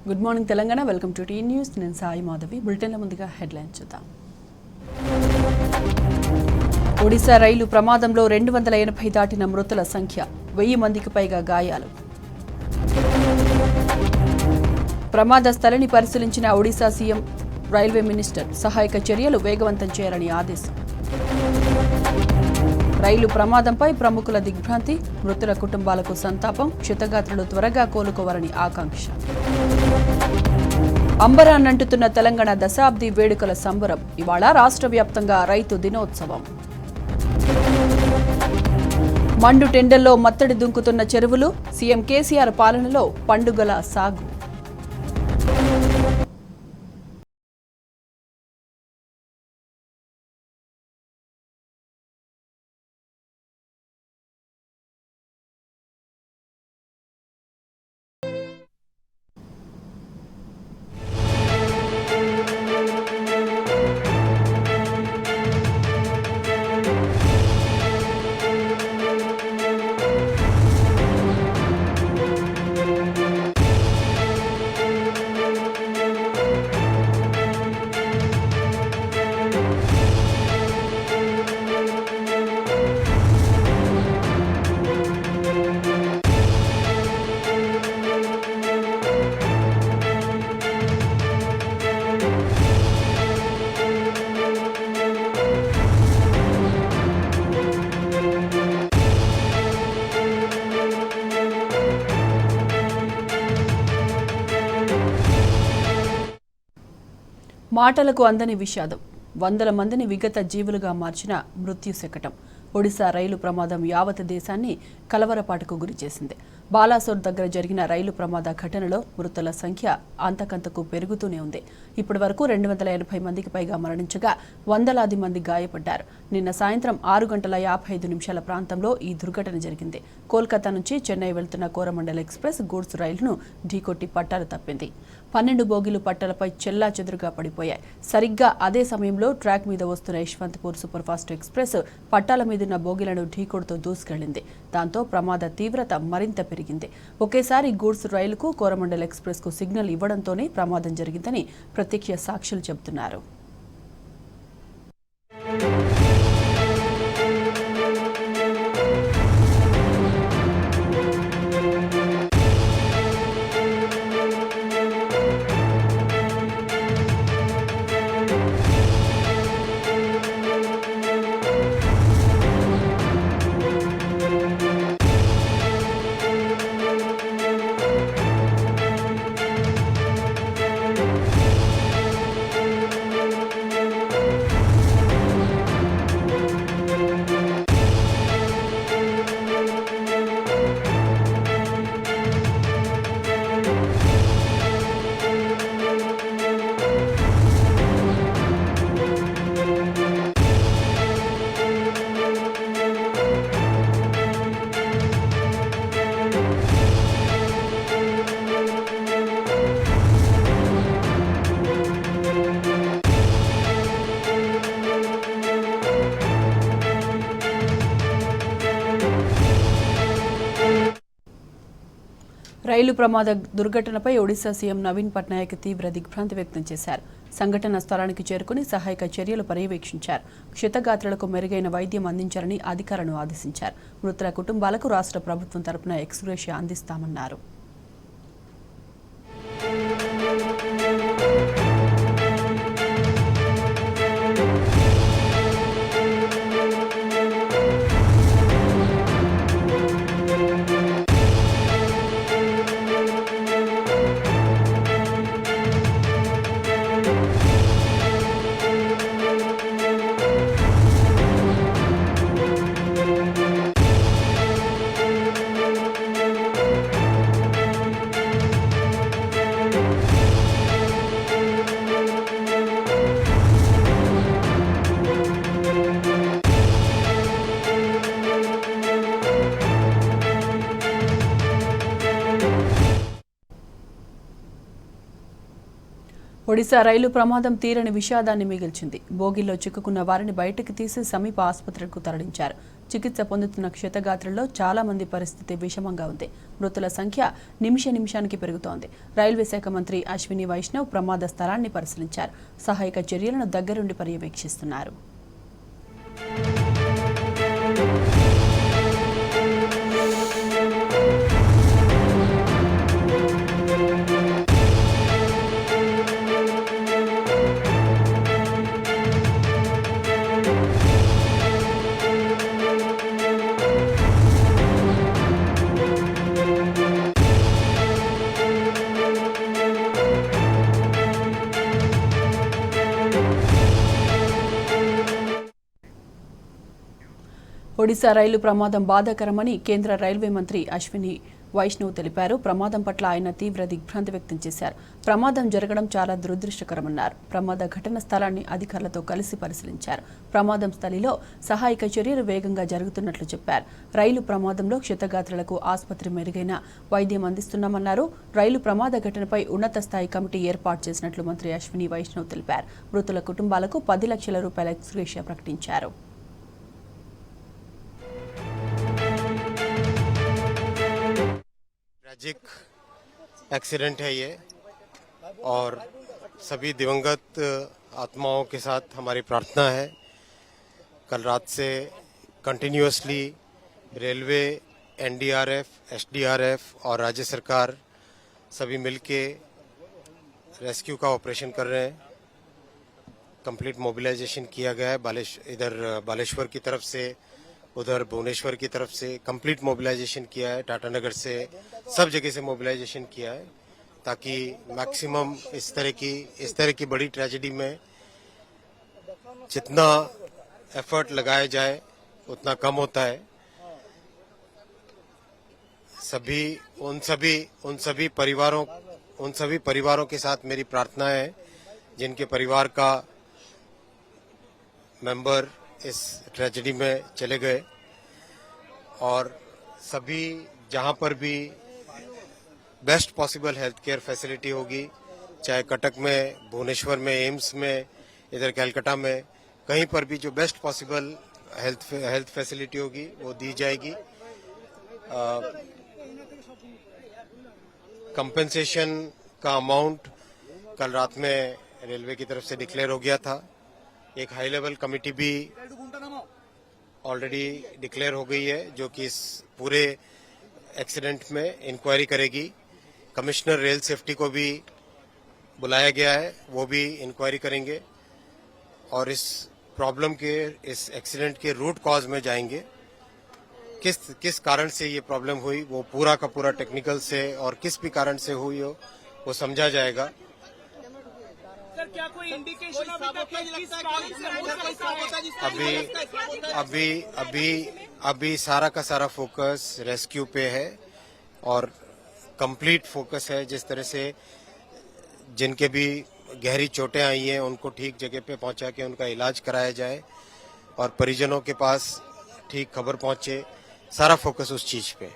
Good morning Telangana. Welcome to T news. నేను సాయి మాధవి. బులెటిన్ల ముందుగా headlines చూద్దాం. ఒడిశా రైలు ప్రమాదంలో 280 దాటిన మృతుల సంఖ్య, 1000 మందికి పైగా గాయాలు. ప్రమాద స్థలిని పరిశీలించిన ఒడిశా సీఎం, రైల్వే మినిస్టర్ సహాయక చర్యలు వేగవంతం చేయాలని ఆదేశం. రైలు ప్రమాదంపై ప్రముఖుల దిగ్భ్రాంతి, మృతుల కుటుంబాలకు సంతాపం, క్షతగాత్రులు త్వరగా కోలుకోవాలని ఆకాంక్ష. అంబరాన్నంటుతున్న తెలంగాణ దశాబ్ది వేడుకల సంబరం. ఇవాళ రాష్ట్ర వ్యాప్తంగా రైతు దినోత్సవం. మండు టెండల్లో మత్తడి దుంకుతున్న చెరువులు, సీఎం కేసీఆర్ పాలనలో పండుగల సాగు. మాటలకు అందని విషాదం. వందల మందిని విగత జీవులుగా మార్చిన మృత్యు శకటం. ఒడిశా రైలు ప్రమాదం యావత్ దేశాన్ని కలవరపాటుకు గురిచేసింది. బాలాసోర్ దగ్గర జరిగిన రైలు ప్రమాద ఘటనలో మృతుల సంఖ్య అంతకంతకు పెరుగుతూనే ఉంది. ఇప్పటి వరకు 280 మందికి పైగా మరణించగా వందలాది మంది గాయపడ్డారు. నిన్న సాయంత్రం 6:55 ప్రాంతంలో ఈ దుర్ఘటన జరిగింది. కోల్కతా నుంచి చెన్నై వెళ్తున్న కోరమండల్ ఎక్స్ప్రెస్ గూడ్స్ రైలును ఢీకొట్టి పట్టాలు తప్పింది. 12 బోగీలు పట్టాలపై చెల్లా చెదురుగా పడిపోయాయి. సరిగ్గా అదే సమయంలో ట్రాక్ మీద వస్తున్న యశ్వంతపూర్ సూపర్ఫాస్ట్ ఎక్స్ప్రెస్ పట్టాల మీదున్న బోగీలను ఢీకొడుతూ దూసుకెళ్లింది. దాంతో ప్రమాద తీవ్రత మరింత పెరిగింది. ఒకేసారి గూడ్స్ రైలుకు, కోరమండల్ ఎక్స్ప్రెస్ కు సిగ్నల్ ఇవ్వడంతోనే ప్రమాదం జరిగిందని ప్రత్యక్ష సాక్షులు చెబుతున్నారు. రైలు ప్రమాద దుర్ఘటనపై ఒడిశా సీఎం నవీన్ పట్నాయక్ తీవ్ర దిగ్భ్రాంతి వ్యక్తం చేశారు. సంఘటన స్థలానికి చేరుకుని సహాయక చర్యలు పర్యవేక్షించారు. క్షతగాత్రులకు మెరుగైన వైద్యం అందించాలని అధికారులను ఆదేశించారు. మృతుల కుటుంబాలకు రాష్ట్ర ప్రభుత్వం తరపున ఎక్స్గ్రేషియా అందిస్తామన్నారు. ఒడిశా రైలు ప్రమాదం తీరని విషాదాన్ని మిగిల్చింది. బోగిల్లో చిక్కుకున్న వారిని బయటకు తీసి సమీప ఆసుపత్రికి తరలించారు. చికిత్స పొందుతున్న క్షతగాత్రుల్లో చాలా మంది పరిస్థితి విషమంగా ఉంది. మృతుల సంఖ్య నిమిషానికి పెరుగుతోంది. రైల్వే శాఖ మంత్రి అశ్విని వైష్ణవ్ ప్రమాద స్థలాన్ని పరిశీలించారు. సహాయక చర్యలను దగ్గరుండి పర్యవేక్షిస్తున్నారు. ఒడిశా రైలు ప్రమాదం బాధాకరమని కేంద్ర రైల్వే మంత్రి అశ్విని వైష్ణవ్ తెలిపారు. ప్రమాదం పట్ల ఆయన తీవ్ర దిగ్భ్రాంతి వ్యక్తం చేశారు. ప్రమాదం జరగడం చాలా దురదృష్టకరమన్నారు. ప్రమాద ఘటన స్థలాన్ని అధికారులతో కలిసి పరిశీలించారు. ప్రమాదం స్థలిలో సహాయక చర్యలు వేగంగా జరుగుతున్నట్లు చెప్పారు. రైలు ప్రమాదంలో క్షతగాత్రులకు ఆసుపత్రి మెరుగైన వైద్యం అందిస్తున్నామన్నారు. రైలు ప్రమాద ఘటనపై ఉన్నత స్థాయి కమిటీ ఏర్పాటు చేసినట్లు మంత్రి అశ్విని వైష్ణవ్ తెలిపారు. మృతుల కుటుంబాలకు 10 లక్షల రూపాయల ఎక్స్గ్రేషియా ప్రకటించారు. ट्रैजिक एक्सीडेंट है ये और सभी दिवंगत आत्माओं के साथ हमारी प्रार्थना है। कल रात से कंटिन्यूअसली रेलवे, एनडीआरएफ, एसडीआरएफ और राज्य सरकार सभी मिलके रेस्क्यू का ऑपरेशन कर रहे हैं। कंप्लीट मोबिलाइजेशन किया गया है। इधर बालेश्वर की तरफ से, उधर भुवनेश्वर की तरफ से कंप्लीट मोबिलाइजेशन किया है। टाटानगर से सब जगह से मोबिलाइजेशन किया है ताकि मैक्सिमम इस तरह की बड़ी ट्रेजेडी में जितना एफर्ट लगाया जाए उतना कम होता है। उन सभी परिवारों के साथ मेरी प्रार्थना है जिनके परिवार का मेंबर इस ट्रेजेडी में चले गए, और सभी जहां पर भी best possible health care facility होगी, चाहे कटक में, भुवनेश्वर में, एम्स में, इधर कलकत्ता में, कहीं पर भी जो बेस्ट पॉसिबल हेल्थ फैसिलिटी होगी वो दी जाएगी। कंपेंसेशन का अमाउंट कल रात में रेलवे की तरफ से डिक्लेयर हो गया था। एक हाई लेवल कमेटी भी ऑलरेडी डिक्लेयर हो गई है जो कि इस पूरे एक्सीडेंट में इंक्वायरी करेगी। कमिश्नर रेल सेफ्टी को भी बुलाया गया है, वो भी इंक्वायरी करेंगे और इस प्रॉब्लम के, इस एक्सीडेंट के रूट कॉज में जाएंगे। किस कारण से ये प्रॉब्लम हुई वो पूरा का पूरा टेक्निकल से और किस भी कारण से हुई हो वो समझा जाएगा। सर, क्या कोई इंडिकेशन अभी सारा का सारा फोकस रेस्क्यू पे है और कंप्लीट फोकस है जिस तरह से जिनके भी गहरी चोटें आई हैं उनको ठीक जगह पे पहुंचा के उनका इलाज कराया जाए और परिजनों के पास ठीक खबर पहुंचे। सारा फोकस उस चीज पे।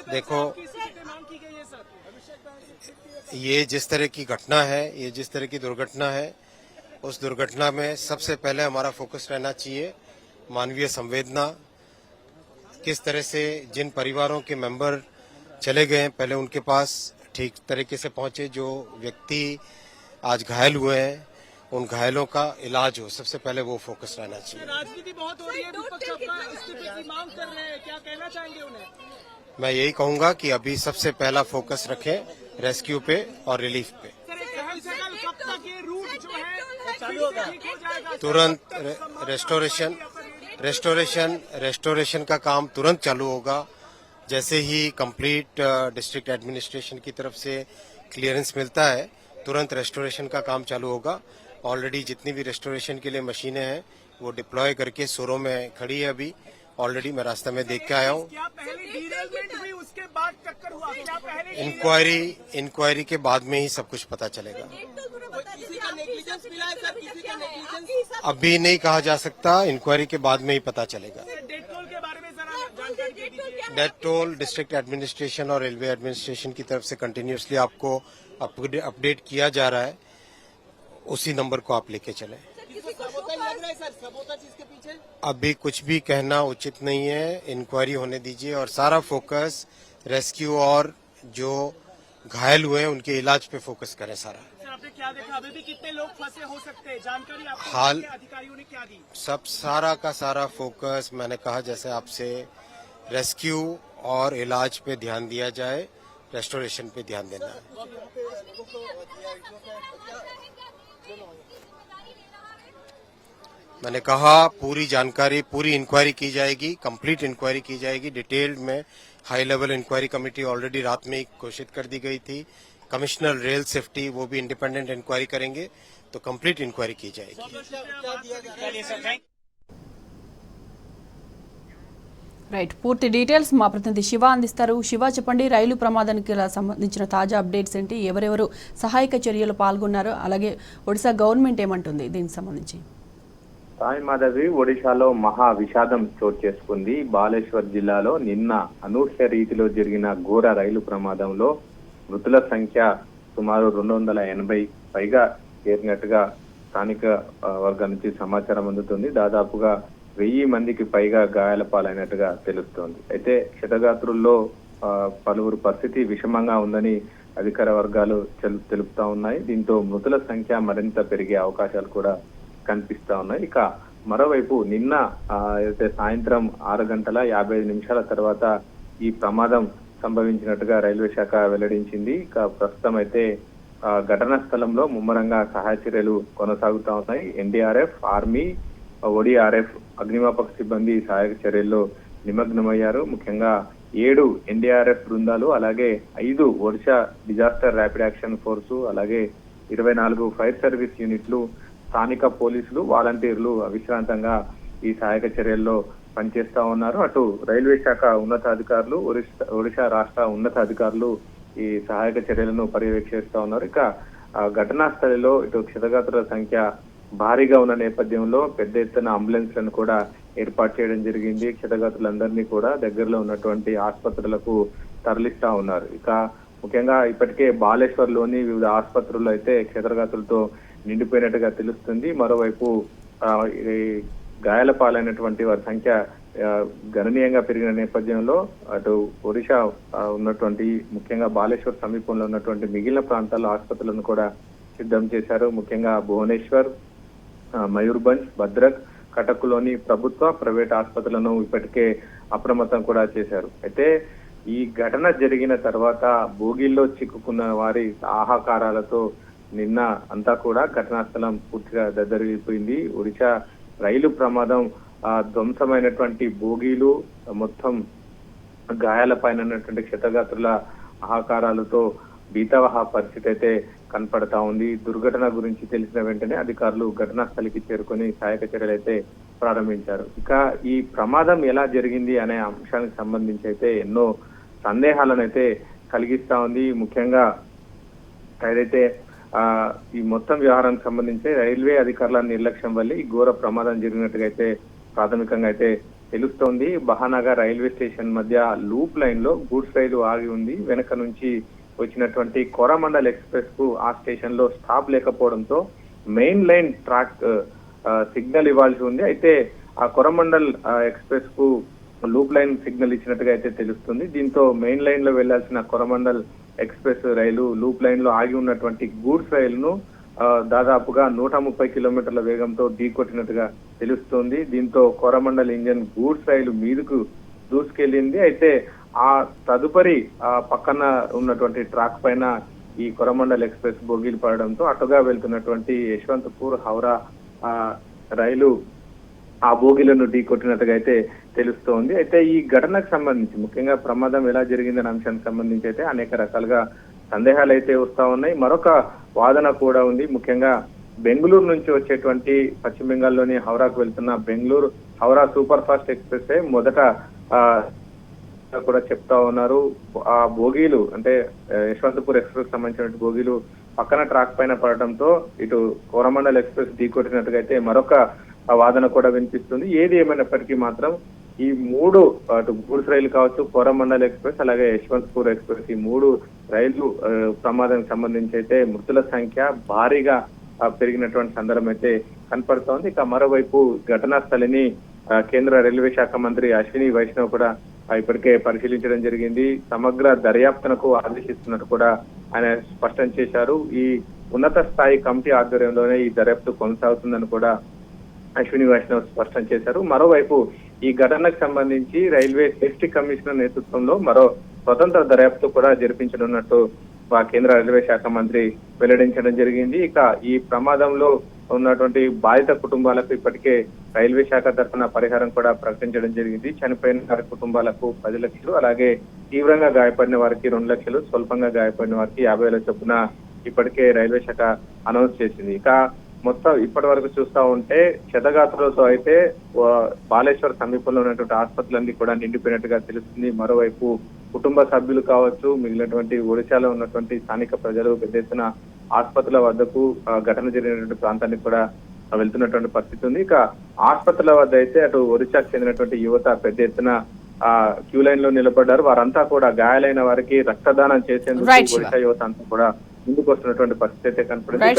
देखो, ये जिस तरह की घटना है, ये जिस तरह की दुर्घटना है, उस दुर्घटना में सबसे पहले हमारा फोकस रहना चाहिए मानवीय संवेदना। किस तरह से जिन परिवारों के मेंबर चले गए हैं पहले उनके पास ठीक तरीके से पहुंचे, जो व्यक्ति आज घायल हुए हैं उन घायलों का इलाज हो, सबसे पहले वो फोकस रहना चाहिए। राजनीति बहुत हो रही है, विपक्ष अपना इस्तीफे की मांग कर रहे हैं, क्या कहना चाहेंगे उन्हें? मैं यही कहूंगा कि अभी सबसे पहला फोकस रखें रेस्क्यू पे और रिलीफ पे। तुरंत रेस्टोरेशन का काम तुरंत चालू होगा। जैसे ही कंप्लीट डिस्ट्रिक्ट एडमिनिस्ट्रेशन की तरफ से क्लियरेंस मिलता है तुरंत रेस्टोरेशन का काम चालू होगा। ऑलरेडी जितनी भी रेस्टोरेशन के लिए मशीनें हैं वो डिप्लॉय करके सोरो में खड़ी है। अभी ऑलरेडी मैं रास्ते में देख के आया हूँ। इंक्वायरी के बाद में ही सब कुछ पता चलेगा। अभी नहीं कहा जा सकता, इंक्वायरी के बाद में ही पता चलेगा। डेथ टोल डिस्ट्रिक्ट एडमिनिस्ट्रेशन और रेलवे एडमिनिस्ट्रेशन की तरफ से कंटिन्यूसली आपको अपडेट किया जा रहा है, उसी नंबर को आप लेके चलें। अभी कुछ भी कहना उचित नहीं है, इंक्वायरी होने दीजिए और सारा फोकस रेस्क्यू और जो घायल हुए हैं उनके इलाज पे फोकस करें सारा। सर आपने क्या देखा, अभी भी कितने लोग फंसे हो सकते हैं, जानकारी आपको हाल अधिकारियों ने क्या दी? सब सारा का सारा फोकस मैंने कहा जैसे आपसे, रेस्क्यू और इलाज पे ध्यान दिया जाए, रेस्टोरेशन पे ध्यान देना है। मैंने कहा पूरी जानकारी, पूरी इंक्वायरी की जाएगी, कंप्लीट इंक्वायरी की जाएगी डिटेल्ड में। High level inquiry committee already रात में ही घोषित कर दी गई थी। कमिश्नर रेल सेफ्टी वो भी इंडिपेंडेंट इंक्वायरी करेंगे, तो कंप्लीट इंक्वायरी की जाएगी। రైట్, పూర్తి డీటెయిల్స్ మా ప్రతినిధి శివ అందిస్తారు. శివ చెప్పండి, రైలు ప్రమాదానికి సంబంధించిన తాజా అప్డేట్స్ ఏంటి, ఎవరెవరు సహాయక చర్యలు పాల్గొన్నారు, అలాగే ఒడిశా గవర్నమెంట్ ఏమంటుంది దీనికి సంబంధించి? సాయి మాధవి, ఒడిశాలో మహా విషాదం చోటు చేసుకుంది. బాలేశ్వర్ జిల్లాలో నిన్న అనూహ్య రీతిలో జరిగిన ఘోర రైలు ప్రమాదంలో మృతుల సంఖ్య సుమారు 280 పైగా చేరినట్టుగా స్థానిక వర్గాల నుంచి సమాచారం అందుతుంది. దాదాపుగా 1000 మందికి పైగా గాయాల పాలైనట్టుగా తెలుస్తోంది. అయితే క్షతగాత్రుల్లో పలువురు పరిస్థితి విషమంగా ఉందని అధికార వర్గాలు తెలుపుతా ఉన్నాయి. దీంతో మృతుల సంఖ్య మరింత పెరిగే అవకాశాలు కూడా కనిపిస్తా ఉన్నాయి. ఇక మరోవైపు నిన్న అయితే సాయంత్రం 6:55 తర్వాత ఈ ప్రమాదం సంభవించినట్టుగా రైల్వే శాఖ వెల్లడించింది. ఇక ప్రస్తుతం అయితే ఘటనా స్థలంలో ముమ్మరంగా సహాయ చర్యలు కొనసాగుతా ఉన్నాయి. ఎన్డీఆర్ఎఫ్, ఆర్మీ, ఓడీఆర్ఎఫ్, అగ్నిమాపక సిబ్బంది సహాయక చర్యల్లో నిమగ్నమయ్యారు. ముఖ్యంగా 7 ఎన్డీఆర్ఎఫ్ బృందాలు, అలాగే 5 Odisha disaster rapid action force, అలాగే 24 ఫైర్ సర్వీస్ యూనిట్లు, స్థానిక పోలీసులు, వాలంటీర్లు అవిశ్రాంతంగా ఈ సహాయక చర్యల్లో పనిచేస్తా ఉన్నారు. అటు రైల్వే శాఖ ఉన్నతాధికారులు, ఒడిశా రాష్ట్ర ఉన్నతాధికారులు ఈ సహాయక చర్యలను పర్యవేక్షిస్తా ఉన్నారు. ఇక ఘటనా స్థలిలో ఇటు క్షతగాత్రుల సంఖ్య భారీగా ఉన్న నేపథ్యంలో పెద్ద ఎత్తున అంబులెన్స్లను కూడా ఏర్పాటు చేయడం జరిగింది. క్షతగాత్రులందరినీ కూడా దగ్గరలో ఉన్నటువంటి ఆసుపత్రులకు తరలిస్తా ఉన్నారు. ఇక ముఖ్యంగా ఇప్పటికే బాలేశ్వర్ లోని వివిధ ఆసుపత్రుల్లో అయితే క్షతగాత్రులతో నిండిపోయినట్టుగా తెలుస్తుంది. మరోవైపు గాయాల పాలైనటువంటి వారి సంఖ్య గణనీయంగా పెరిగిన నేపథ్యంలో అటు ఒడిశా ఉన్నటువంటి ముఖ్యంగా బాలేశ్వర్ సమీపంలో ఉన్నటువంటి మిగిలిన ప్రాంతాల్లో ఆసుపత్రులను కూడా సిద్ధం చేశారు. ముఖ్యంగా భువనేశ్వర్, మయూర్భంజ్, భద్రక్, కటక్లోని ప్రభుత్వ, ప్రైవేట్ ఆసుపత్రులను ఇప్పటికే అప్రమత్తం కూడా చేశారు. అయితే ఈ ఘటన జరిగిన తర్వాత బోగిల్లో చిక్కుకున్న వారి ఆహాకారాలతో నిన్న అంతా కూడా ఘటనా స్థలం పూర్తిగా దద్దరిల్లిపోయింది. ఒడిశా రైలు ప్రమాదం ధ్వంసమైనటువంటి బోగీలు మొత్తం గాయాల పైన ఉన్నటువంటి క్షతగాత్రుల ఆహాకారాలతో బీతవహ పరిస్థితి అయితే కనపడతా ఉంది. దుర్ఘటన గురించి తెలిసిన వెంటనే అధికారులు ఘటనా స్థలికి చేరుకొని సహాయక చర్యలు అయితే ప్రారంభించారు. ఇక ఈ ప్రమాదం ఎలా జరిగింది అనే అంశానికి సంబంధించి అయితే ఎన్నో సందేహాలను అయితే కలిగిస్తా ఉంది. ముఖ్యంగా ఏదైతే ఈ మొత్తం వ్యవహారానికి సంబంధించి రైల్వే అధికారుల నిర్లక్ష్యం వల్ల ఈ ఘోర ప్రమాదం జరిగినట్టుగా అయితే ప్రాథమికంగా అయితే తెలుస్తోంది. బహానగర్ రైల్వే స్టేషన్ మధ్య లూప్ లైన్ లో గూడ్స్ రైలు ఆగి ఉంది. వెనక నుంచి వచ్చినటువంటి కోరమండల్ ఎక్స్ప్రెస్ కు ఆ స్టేషన్ లో స్టాప్ లేకపోవడంతో మెయిన్ లైన్ ట్రాక్ సిగ్నల్ ఇవ్వాల్సి ఉంది. అయితే ఆ కోరమండల్ ఎక్స్ప్రెస్ కు లూప్ లైన్ సిగ్నల్ ఇచ్చినట్టుగా అయితే తెలుస్తుంది. దీంతో మెయిన్ లైన్ లో వెళ్లాల్సిన కోరమండల్ ఎక్స్ప్రెస్ రైలు లూప్ లైన్ లో ఆగి ఉన్నటువంటి గూడ్స్ రైలును దాదాపుగా 130 కిలోమీటర్ల వేగంతో ఢీకొట్టినట్టుగా తెలుస్తుంది. దీంతో కోరమండల్ ఇంజన్ గూడ్స్ రైలు మీదకు దూసుకెళ్లింది. అయితే ఆ తదుపరి పక్కన ఉన్నటువంటి ట్రాక్ పైన ఈ కోరమండల్ ఎక్స్ప్రెస్ బోగీలు పడడంతో అటుగా వెళ్తున్నటువంటి యశ్వంతపూర్ హౌరా రైలు ఆ బోగీలను ఢీకొట్టినట్టుగా అయితే తెలుస్తోంది. అయితే ఈ ఘటనకు సంబంధించి ముఖ్యంగా ప్రమాదం ఎలా జరిగిందనే అంశానికి సంబంధించి అయితే అనేక రకాలుగా సందేహాలు అయితే వస్తా ఉన్నాయి. మరొక వాదన కూడా ఉంది. ముఖ్యంగా బెంగళూరు నుంచి వచ్చేటువంటి పశ్చిమ బెంగాల్లోని హౌరాకు వెళ్తున్న Bengaluru Howrah super fast express మొదట కూడా చెప్తా ఉన్నారు. ఆ బోగీలు అంటే యశ్వంతపూర్ ఎక్స్ప్రెస్ సంబంధించిన బోగీలు పక్కన ట్రాక్ పైన పడటంతో ఇటు కోరమండల్ ఎక్స్ప్రెస్ ఢీకొట్టినట్టుగా అయితే మరొక వాదన కూడా వినిపిస్తుంది. ఏది ఏమైనప్పటికీ మాత్రం ఈ మూడు అటు గూడ్స్ రైలు కావచ్చు, కోరమండల్ ఎక్స్ప్రెస్ అలాగే యశ్వంత్పూర్ ఎక్స్ప్రెస్, ఈ మూడు రైలు ప్రమాదానికి సంబంధించి అయితే మృతుల సంఖ్య భారీగా పెరిగినటువంటి సందర్భం అయితే కనపడుతోంది. ఇక మరోవైపు ఘటనా స్థలిని కేంద్ర రైల్వే శాఖ మంత్రి అశ్విని వైష్ణవ్ కూడా ఇప్పటికే పరిశీలించడం జరిగింది. సమగ్ర దర్యాప్తునకు ఆదేశిస్తున్నట్టు కూడా ఆయన స్పష్టం చేశారు. ఈ ఉన్నత స్థాయి కమిటీ ఆధ్వర్యంలోనే ఈ దర్యాప్తు కొనసాగుతుందని కూడా అశ్విని వైష్ణవ్ స్పష్టం చేశారు. మరోవైపు ఈ ఘటనకు సంబంధించి రైల్వే సేఫ్టీ కమిషనర్ నేతృత్వంలో మరో స్వతంత్ర దర్యాప్తు కూడా జరిపించనున్నట్టు కేంద్ర రైల్వే శాఖ మంత్రి వెల్లడించడం జరిగింది. ఇక ఈ ప్రమాదంలో ఉన్నటువంటి బాధిత కుటుంబాలకు ఇప్పటికే రైల్వే శాఖ తరఫున పరిహారం కూడా ప్రకటించడం జరిగింది. చనిపోయిన వారి కుటుంబాలకు 10 లక్షలు, అలాగే తీవ్రంగా గాయపడిన వారికి 2 లక్షలు, స్వల్పంగా గాయపడిన వారికి 50,000 చొప్పున ఇప్పటికే రైల్వే శాఖ అనౌన్స్ చేసింది. ఇక మొత్తం ఇప్పటి వరకు చూస్తా ఉంటే క్షతగాత్రులతో అయితే బాలేశ్వర్ సమీపంలో ఉన్నటువంటి ఆసుపత్రులన్నీ కూడా నిండిపోయినట్టుగా తెలుస్తుంది. మరోవైపు కుటుంబ సభ్యులు కావచ్చు, మిగిలినటువంటి ఒడిశాలో ఉన్నటువంటి స్థానిక ప్రజలు పెద్ద ఎత్తున ఆసుపత్రుల వద్దకు ఘటన జరిగినటువంటి ప్రాంతానికి కూడా వెళ్తున్నటువంటి పరిస్థితి ఉంది. ఇక ఆసుపత్రుల వద్ద అయితే అటు ఒడిశాకు చెందినటువంటి యువత పెద్ద ఎత్తున క్యూ లైన్ లో నిలబడ్డారు. వారంతా కూడా గాయాలైన వారికి రక్తదానం చేసేందుకు ఒడిశా యువత అంతా కూడా ముందుకు వస్తున్నటువంటి పరిస్థితి అయితే కనపడుతుంది.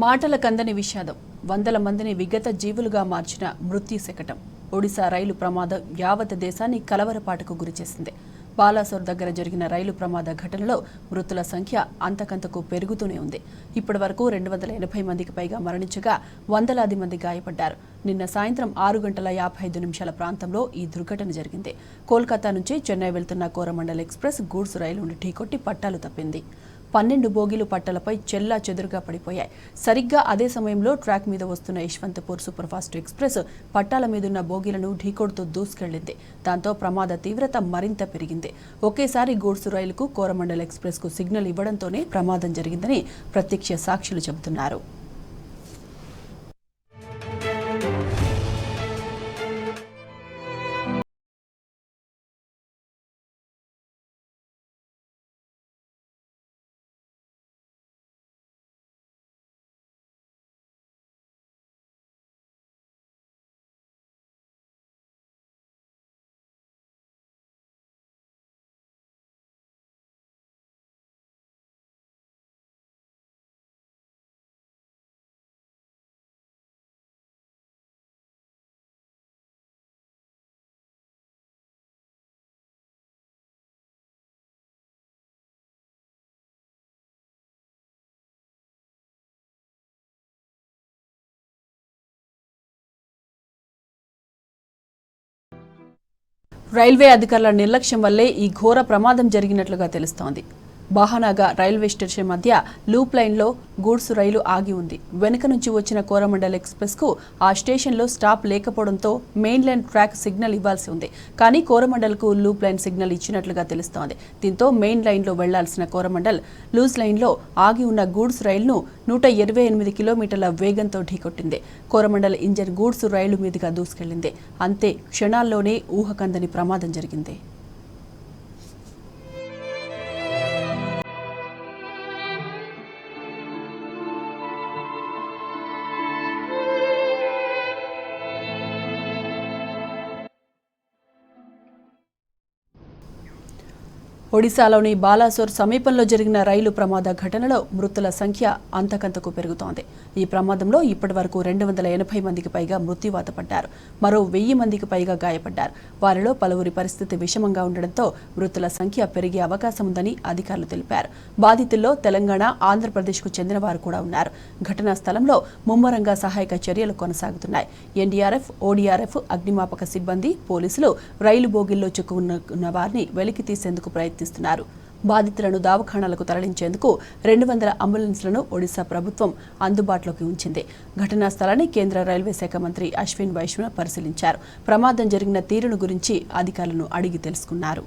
మాటల కందని విషాదం, వందల మందిని విగత జీవులుగా మార్చిన మృత్యు శకటం. ఒడిశా రైలు ప్రమాదం యావత్ దేశాన్ని కలవరపాటుకు గురిచేసింది. బాలాసోర్ దగ్గర జరిగిన రైలు ప్రమాద ఘటనలో మృతుల సంఖ్య అంతకంతకు పెరుగుతూనే ఉంది. ఇప్పటి వరకు 280 మందికి పైగా మరణించగా వందలాది మంది గాయపడ్డారు. నిన్న సాయంత్రం 6:55 ప్రాంతంలో ఈ దుర్ఘటన జరిగింది. కోల్కతా నుంచి చెన్నై వెళ్తున్న కోరమండల్ ఎక్స్ప్రెస్ గూడ్స్ రైలును ఢీకొట్టి పట్టాలు తప్పింది. 12 బోగీలు పట్టాలపై చెల్లా చెదురుగా పడిపోయాయి. సరిగ్గా అదే సమయంలో ట్రాక్ మీద వస్తున్న యశ్వంతపూర్ సూపర్ఫాస్ట్ ఎక్స్ప్రెస్ పట్టాల మీదున్న బోగీలను ఢీకొడుతూ దూసుకెళ్లింది. దాంతో ప్రమాద తీవ్రత మరింత పెరిగింది. ఒకేసారి గూడ్స్ రైలుకు కోరమండల్ ఎక్స్ప్రెస్ కు సిగ్నల్ ఇవ్వడంతోనే ప్రమాదం జరిగిందని ప్రత్యక్ష సాక్షులు చెబుతున్నారు. రైల్వే అధికారుల నిర్లక్ష్యం వల్లే ఈ ఘోర ప్రమాదం జరిగినట్లుగా తెలుస్తోంది. బాహానాగా రైల్వే స్టేషన్ మధ్య లూప్ లైన్లో గూడ్స్ రైలు ఆగి ఉంది. వెనుక నుంచి వచ్చిన కోరమండల్ ఎక్స్ప్రెస్కు ఆ స్టేషన్లో స్టాప్ లేకపోవడంతో మెయిన్ లైన్ ట్రాక్ సిగ్నల్ ఇవ్వాల్సి ఉంది. కానీ కోరమండల్కు లూప్ లైన్ సిగ్నల్ ఇచ్చినట్లుగా తెలుస్తోంది. దీంతో మెయిన్ లైన్లో వెళ్లాల్సిన కోరమండల్ లూజ్ లైన్లో ఆగి ఉన్న గూడ్స్ రైలును 128 కిలోమీటర్ల వేగంతో ఢీకొట్టింది. కోరమండల్ ఇంజన్ గూడ్స్ రైలు మీదుగా దూసుకెళ్లింది. అంతే, క్షణాల్లోనే ఊహకందని ప్రమాదం జరిగింది. ఒడిశాలోని బాలాసోర్ సమీపంలో జరిగిన రైలు ప్రమాద ఘటనలో మృతుల సంఖ్య అంతకంతకు పెరుగుతోంది. ఈ ప్రమాదంలో ఇప్పటి వరకు 280 మందికి పైగా మృత్యువాత పడ్డారు. మరో 1000 మందికి పైగా గాయపడ్డారు. వారిలో పలువురి పరిస్థితి విషమంగా ఉండడంతో మృతుల సంఖ్య పెరిగే అవకాశం ఉందని అధికారులు తెలిపారు. బాధితుల్లో తెలంగాణ, ఆంధ్రప్రదేశ్కు చెందిన వారు కూడా ఉన్నారు. ఘటనా స్థలంలో ముమ్మరంగా సహాయక చర్యలు కొనసాగుతున్నాయి. ఎన్డీఆర్ఎఫ్, ఓడీఆర్ఎఫ్, అగ్నిమాపక సిబ్బంది, పోలీసులు రైలు బోగిల్లో చిక్కుకున్న వారిని వెలికి తీసేందుకు ప్రయత్నిస్తున్నారు. బాధితులను దవాఖానాలకు తరలించేందుకు 200 అంబులెన్స్లను ఒడిశా ప్రభుత్వం అందుబాటులోకి ఉంచింది. ఘటనా స్థలాన్ని కేంద్ర రైల్వే శాఖ మంత్రి అశ్విన్ వైష్ణవ్ పరిశీలించారు. ప్రమాదం జరిగిన తీరును గురించి అధికారులను అడిగి తెలుసుకున్నారు.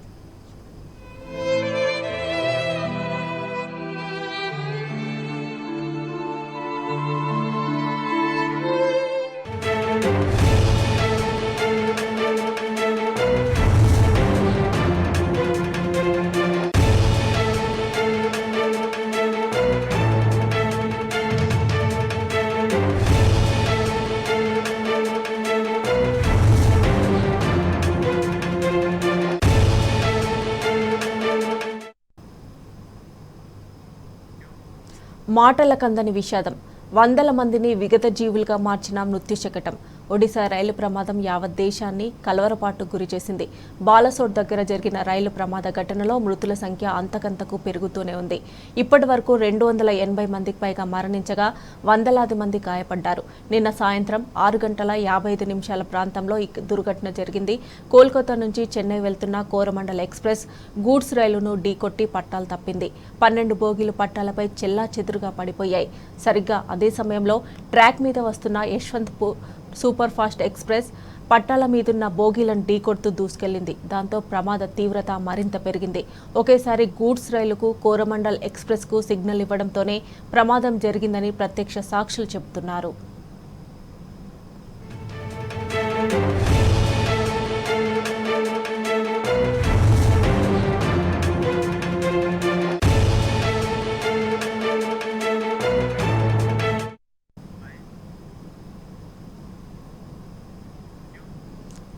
మాటలకందని విషాదం, వందల మందిని విగత జీవులుగా మార్చిన మృత్యు శకటం. ఒడిశా రైలు ప్రమాదం యావత్ దేశాన్ని కలవరపాటుకు గురిచేసింది. బాలసోర్ దగ్గర జరిగిన రైలు ప్రమాద ఘటనలో మృతుల సంఖ్య అంతకంతకు పెరుగుతూనే ఉంది. ఇప్పటి వరకు 280 మందికి పైగా మరణించగా వందలాది మంది గాయపడ్డారు. నిన్న సాయంత్రం 6:55 ప్రాంతంలో ఈ దుర్ఘటన జరిగింది. కోల్కతా నుంచి చెన్నై వెళ్తున్న కోరమండల్ ఎక్స్ప్రెస్ గూడ్స్ రైలును ఢీకొట్టి పట్టాలు తప్పింది. 12 బోగీలు పట్టాలపై చెల్లాచెదురుగా పడిపోయాయి. సరిగ్గా అదే సమయంలో ట్రాక్ మీద వస్తున్న యశ్వంత్పూర్ సూపర్ ఫాస్ట్ ఎక్స్ప్రెస్ పట్టాల మీదున్న బోగీలను ఢీకొడుతూ దూసుకెళ్లింది. దాంతో ప్రమాద తీవ్రత మరింత పెరిగింది. ఒకేసారి గూడ్స్ రైలుకు కోరమండల్ ఎక్స్ప్రెస్కు సిగ్నల్ ఇవ్వడంతోనే ప్రమాదం జరిగిందని ప్రత్యక్ష సాక్షులు చెబుతున్నారు.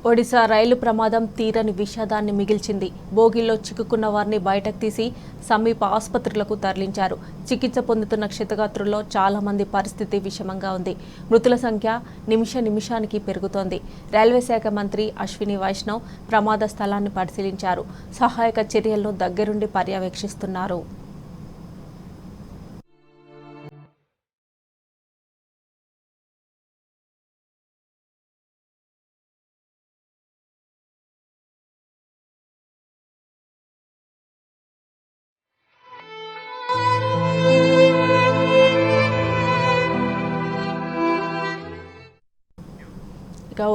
ఒడిశా రైలు ప్రమాదం తీరని విషాదాన్ని మిగిల్చింది. బోగిల్లో చిక్కుకున్న వారిని బయటకు తీసి సమీప ఆసుపత్రులకు తరలించారు. చికిత్స పొందుతున్న క్షతగాత్రుల్లో చాలా మంది పరిస్థితి విషమంగా ఉంది. మృతుల సంఖ్య నిమిషానికి పెరుగుతోంది. రైల్వే శాఖ మంత్రి అశ్విని వైష్ణవ్ ప్రమాద స్థలాన్ని పరిశీలించారు. సహాయక చర్యలను దగ్గరుండి పర్యవేక్షిస్తున్నారు.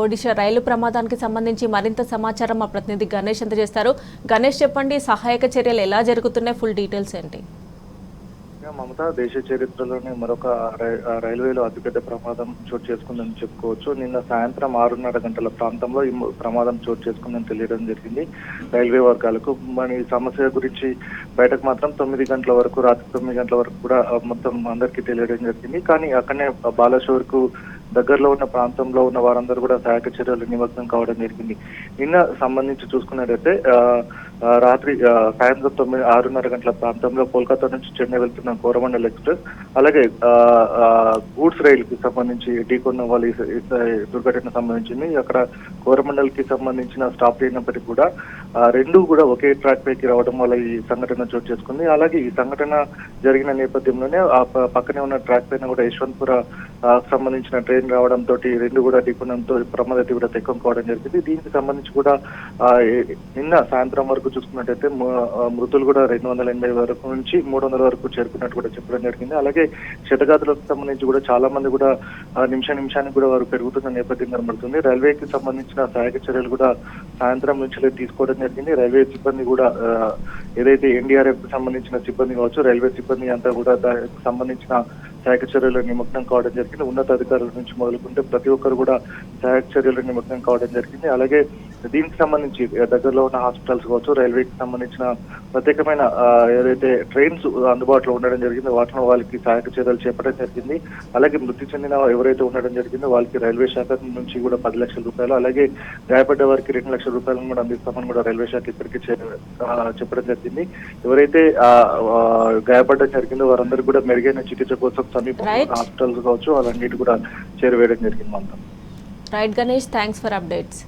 ఒడిశా రైలు ప్రమాదానికి సంబంధించి మరింత సమాచారం మా ప్రతినిధి గణేష్ అందజేస్తారు. గణేష్, చెప్పండి, సహాయక చర్యలు ఎలా జరుగుతున్నాయి, ఫుల్ డీటెయిల్స్ ఏంటి? మమత, దేశ చరిత్రలోనే మరొక రైల్వేలో అతిపెద్ద ప్రమాదం చోటు చేసుకుందని చెప్పుకోవచ్చు. నిన్న సాయంత్రం 6:30 ప్రాంతంలో ఈ ప్రమాదం చోటు చేసుకుందని తెలియడం జరిగింది రైల్వే వర్గాలకు. మన ఈ సమస్య గురించి బయటకు మాత్రం 9 గంటల వరకు, రాత్రి 9 గంటల వరకు కూడా మొత్తం అందరికీ తెలియడం జరిగింది. కానీ అక్కడనే బాలాసోర్ కు దగ్గరలో ఉన్న ప్రాంతంలో ఉన్న వారందరూ కూడా సహాయక చర్యలు నిమగ్నం కావడం జరిగింది. నిన్న సంబంధించి చూసుకున్నట్టయితే రాత్రి సాయంత్రం 6:30 ప్రాంతంలో కోల్కతా నుంచి చెన్నై వెళ్తున్న కోరమండల్ ఎక్స్ప్రెస్, అలాగే గూడ్స్ రైలుకి సంబంధించి ఢీకొన్న వాళ్ళు దుర్ఘటన సంబంధించింది. అక్కడ కోరమండల్ కి సంబంధించిన స్టాప్ అయినప్పటికీ కూడా రెండు కూడా ఒకే ట్రాక్ పైకి రావడం వల్ల ఈ సంఘటన చోటు చేసుకుంది. అలాగే ఈ సంఘటన జరిగిన నేపథ్యంలోనే ఆ పక్కనే ఉన్న ట్రాక్ పైన కూడా యశ్వంత్పుర సంబంధించిన ట్రైన్ రావడంతో రెండు కూడా ఢీకొనడంతో ప్రమాద తీవ్రత ఎక్కువ కావడం జరిగింది. దీనికి సంబంధించి కూడా నిన్న సాయంత్రం వరకు చూసుకున్నట్టయితే మృతులు కూడా 280 వరకు నుంచి 300 వరకు చేరుకున్నట్టు కూడా చెప్పడం జరిగింది. అలాగే క్షతగాతులకు సంబంధించి కూడా చాలా మంది కూడా నిమిషానికి కూడా వారు పెరుగుతున్న నేపథ్యం కనబడుతుంది. రైల్వేకి సంబంధించిన సహాయక చర్యలు కూడా సాయంత్రం నుంచి తీసుకోవడం జరిగింది. రైల్వే సిబ్బంది కూడా ఏదైతే ఎన్డీఆర్ఎఫ్ కు సంబంధించిన సిబ్బంది కావచ్చు, రైల్వే సిబ్బంది అంతా కూడా దానికి సంబంధించిన సహాయక చర్యలు నిమగ్నం కావడం జరిగింది. ఉన్నతాధికారుల నుంచి మొదలుకుంటే ప్రతి ఒక్కరు కూడా సహాయక చర్యలు నిమగ్నం కావడం జరిగింది. అలాగే దీనికి సంబంధించి దగ్గరలో ఉన్న హాస్పిటల్స్ కావచ్చు, రైల్వేకి సంబంధించిన ప్రత్యేకమైన ఏదైతే ట్రైన్స్ అందుబాటులో ఉండడం జరిగిందో వాటిలో వాళ్ళకి సహాయక చర్యలు చేపట్టడం జరిగింది. అలాగే మృతి చెందిన ఎవరైతే ఉండడం జరిగిందో వాళ్ళకి రైల్వే శాఖ నుంచి కూడా 10 లక్షల రూపాయలు, అలాగే గాయపడ్డ వారికి 2 లక్షల రూపాయలను కూడా అందిస్తామని కూడా రైల్వే శాఖ ఇప్పటికీ చెప్పడం జరిగింది. ఎవరైతే గాయపడడం జరిగిందో వారందరూ కూడా మెరుగైన చికిత్స కోసం సమీప హాస్పిటల్స్ కావచ్చు అవన్నిటి కూడా చేరవేయడం జరిగింది. అంతా right Ganesh, thanks for updates.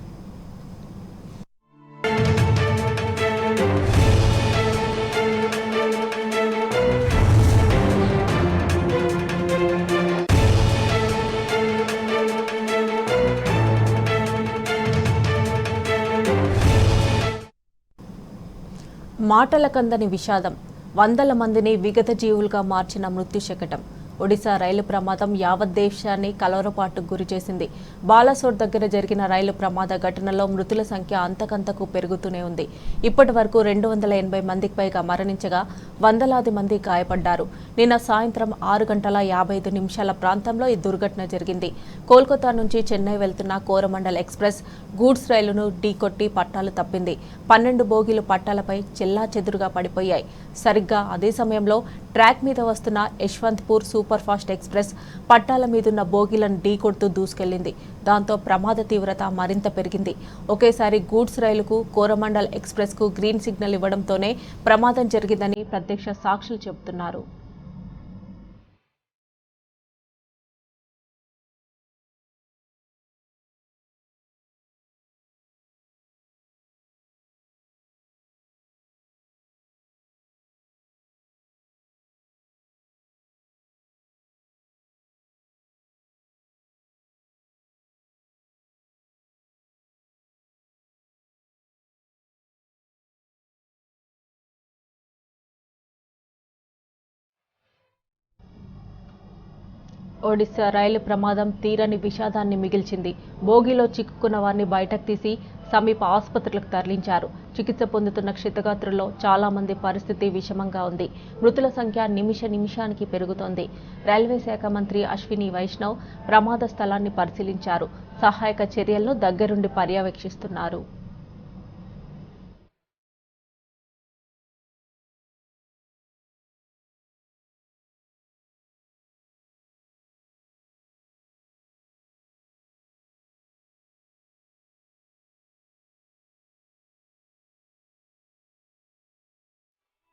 మాటలకందని విషాదం, వందల మందిని విగత జీవులుగా మార్చిన మృత్యు శకటం. ఒడిశా రైలు ప్రమాదం యావత్ దేశాన్ని కలవరపాటుకు గురిచేసింది. బాలాసోర్ దగ్గర జరిగిన రైలు ప్రమాద ఘటనలో మృతుల సంఖ్య అంతకంతకు పెరుగుతూనే ఉంది. ఇప్పటి వరకు 280 మందికి పైగా మరణించగా వందలాది మంది గాయపడ్డారు. నిన్న సాయంత్రం 6:55 ప్రాంతంలో ఈ దుర్ఘటన జరిగింది. కోల్కతా నుంచి చెన్నై వెళ్తున్న కోరమండల్ ఎక్స్ప్రెస్ గూడ్స్ రైలును ఢీకొట్టి పట్టాలు తప్పింది. 12 బోగీలు పట్టాలపై చెల్లాచెదురుగా పడిపోయాయి. సరిగ్గా అదే సమయంలో ట్రాక్ మీద వస్తున్న యశ్వంత్పూర్ సూపర్ ఫాస్ట్ ఎక్స్ప్రెస్ పట్టాల మీదున్న బోగీలను ఢీకొడుతూ దూసుకెళ్లింది. దాంతో ప్రమాద తీవ్రత మరింత పెరిగింది. ఒకేసారి గూడ్స్ రైలుకు కోరమండల్ ఎక్స్ప్రెస్ కు గ్రీన్ సిగ్నల్ ఇవ్వడంతోనే ప్రమాదం జరిగిందని ప్రత్యక్ష సాక్షులు చెబుతున్నారు. ఒడిశా రైలు ప్రమాదం తీరని విషాదాన్ని మిగిల్చింది. బోగిలో చిక్కుకున్న వారిని బయటకు తీసి సమీప ఆసుపత్రులకు తరలించారు. చికిత్స పొందుతున్న క్షతగాత్రుల్లో చాలా మంది పరిస్థితి విషమంగా ఉంది. మృతుల సంఖ్య నిమిషానికి పెరుగుతోంది. రైల్వే శాఖ మంత్రి అశ్విని వైష్ణవ్ ప్రమాద స్థలాన్ని పరిశీలించారు. సహాయక చర్యలను దగ్గరుండి పర్యవేక్షిస్తున్నారు.